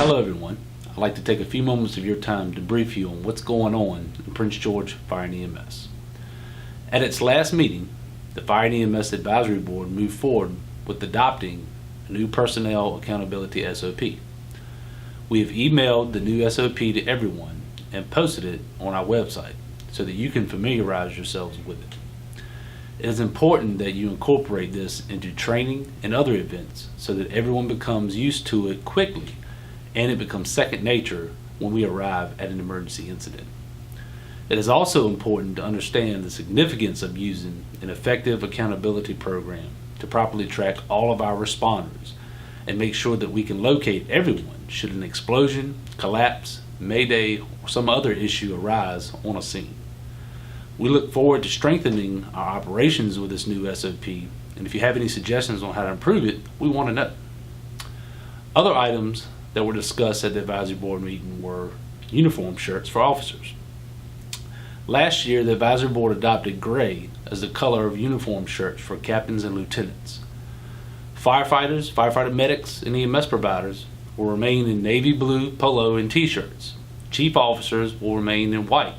Hello everyone. I'd like to take a few moments of your time to brief you on what's going on in Prince George Fire and EMS. At its last meeting, the Fire and EMS Advisory Board moved forward with adopting a new Personnel Accountability SOP. We have emailed the new SOP to everyone and posted it on our website so that you can familiarize yourselves with it. It is important that you incorporate this into training and other events so that everyone becomes used to it quickly and it becomes second nature when we arrive at an emergency incident. It is also important to understand the significance of using an effective accountability program to properly track all of our responders and make sure that we can locate everyone should an explosion, collapse, mayday, or some other issue arise on a scene. We look forward to strengthening our operations with this new SOP, and if you have any suggestions on how to improve it, we want to know. Other items that were discussed at the advisory board meeting were uniform shirts for officers. Last year, the advisory board adopted gray as the color of uniform shirts for captains and lieutenants. Firefighters, firefighter medics, and EMS providers will remain in navy blue polo and t-shirts. Chief officers will remain in white.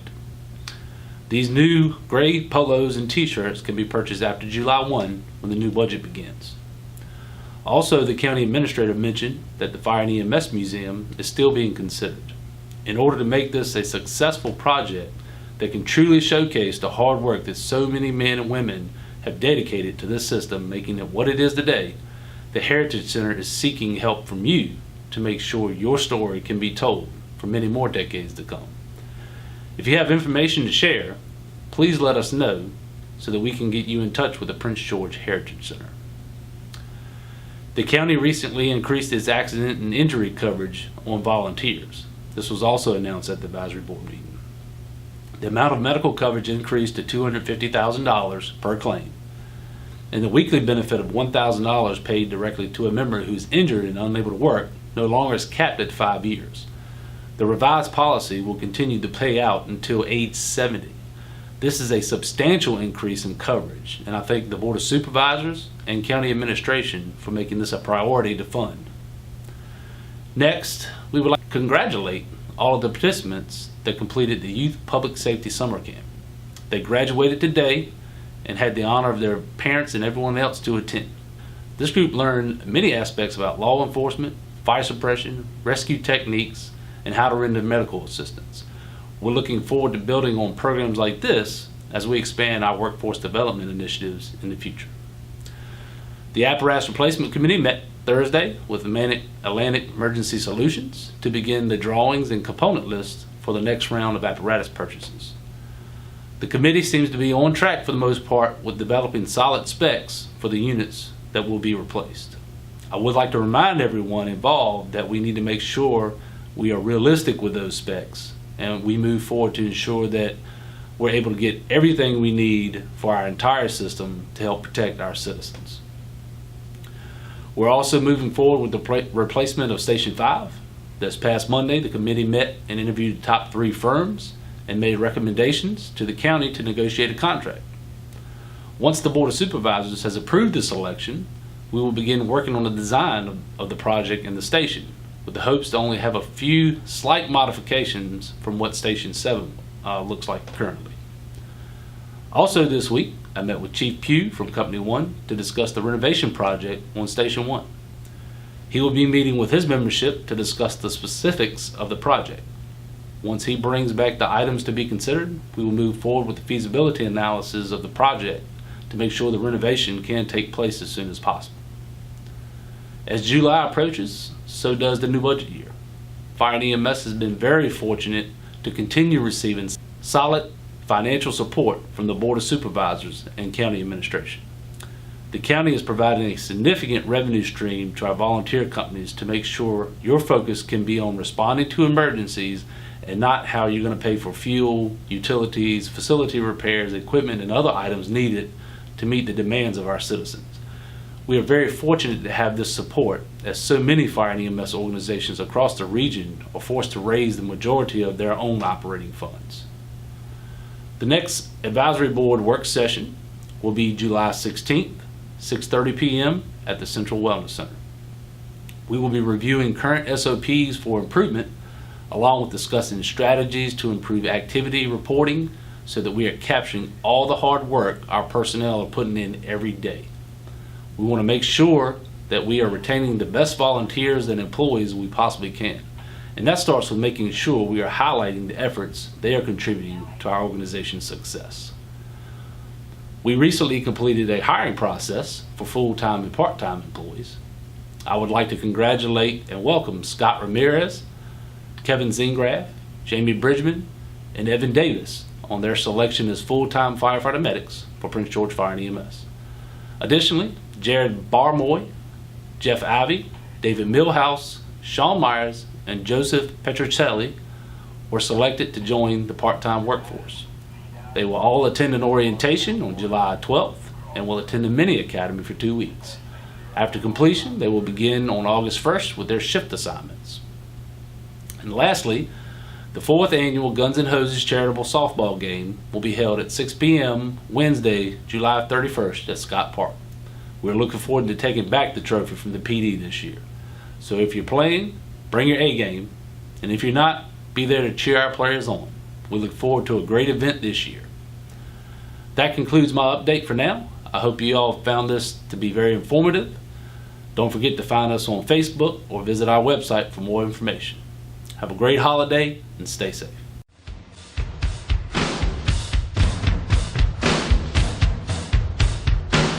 These new gray polos and t-shirts can be purchased after July 1 when the new budget begins. Also, the county administrator mentioned that the Fire and EMS Museum is still being considered. In order to make this a successful project that can truly showcase the hard work that so many men and women have dedicated to this system, making it what it is today, the Heritage Center is seeking help from you to make sure your story can be told for many more decades to come. If you have information to share, please let us know so that we can get you in touch with the Prince George Heritage Center. The county recently increased its accident and injury coverage on volunteers. This was also announced at the advisory board meeting. The amount of medical coverage increased to $250,000 per claim, and the weekly benefit of $1,000 paid directly to a member who is injured and unable to work no longer is capped at 5 years. The revised policy will continue to pay out until age 70. This is a substantial increase in coverage, and I thank the Board of Supervisors and County Administration for making this a priority to fund. Next, we would like to congratulate all of the participants that completed the Youth Public Safety Summer Camp. They graduated today and had the honor of their parents and everyone else to attend. This group learned many aspects about law enforcement, fire suppression, rescue techniques, and how to render medical assistance. We're looking forward to building on programs like this as we expand our workforce development initiatives in the future. The Apparatus Replacement Committee met Thursday with Atlantic Emergency Solutions to begin the drawings and component lists for the next round of apparatus purchases. The committee seems to be on track for the most part with developing solid specs for the units that will be replaced. I would like to remind everyone involved that we need to make sure we are realistic with those specs and we move forward to ensure that we're able to get everything we need for our entire system to help protect our citizens. We're also moving forward with the replacement of Station 5. This past Monday, the committee met and interviewed the top 3 firms and made recommendations to the county to negotiate a contract. Once the Board of Supervisors has approved the selection, we will begin working on the design of the project and the station, with the hopes to only have a few slight modifications from what Station 7 looks like currently. Also this week, I met with Chief Pugh from Company 1 to discuss the renovation project on Station 1. He will be meeting with his membership to discuss the specifics of the project. Once he brings back the items to be considered, we will move forward with the feasibility analysis of the project to make sure the renovation can take place as soon as possible. As July approaches, so does the new budget year. Fire and EMS has been very fortunate to continue receiving solid financial support from the Board of Supervisors and County Administration. The county is providing a significant revenue stream to our volunteer companies to make sure your focus can be on responding to emergencies and not how you're going to pay for fuel, utilities, facility repairs, equipment, and other items needed to meet the demands of our citizens. We are very fortunate to have this support, as so many fire and EMS organizations across the region are forced to raise the majority of their own operating funds. The next advisory board work session will be July 16th, 6:30 p.m. at the Central Wellness Center. We will be reviewing current SOPs for improvement, along with discussing strategies to improve activity reporting so that we are capturing all the hard work our personnel are putting in every day. We want to make sure that we are retaining the best volunteers and employees we possibly can. And that starts with making sure we are highlighting the efforts they are contributing to our organization's success. We recently completed a hiring process for full-time and part-time employees. I would like to congratulate and welcome Scott Ramirez, Kevin Zingraf, Jamie Bridgman, and Evan Davis on their selection as full-time firefighter medics for Prince George Fire and EMS. Additionally, Jared Barmoy, Jeff Ivey, David Millhouse, Sean Myers, and Joseph Petrocelli were selected to join the part-time workforce. They will all attend an orientation on July 12th and will attend the Mini Academy for 2 weeks. After completion, they will begin on August 1st with their shift assignments. And lastly, the 4th annual Guns N' Hoses charitable softball game will be held at 6 p.m. Wednesday, July 31st at Scott Park. We're looking forward to taking back the trophy from the PD this year. So if you're playing, bring your A game, and if you're not, be there to cheer our players on. We look forward to a great event this year. That concludes my update for now. I hope you all found this to be very informative. Don't forget to find us on Facebook or visit our website for more information. Have a great holiday and stay safe.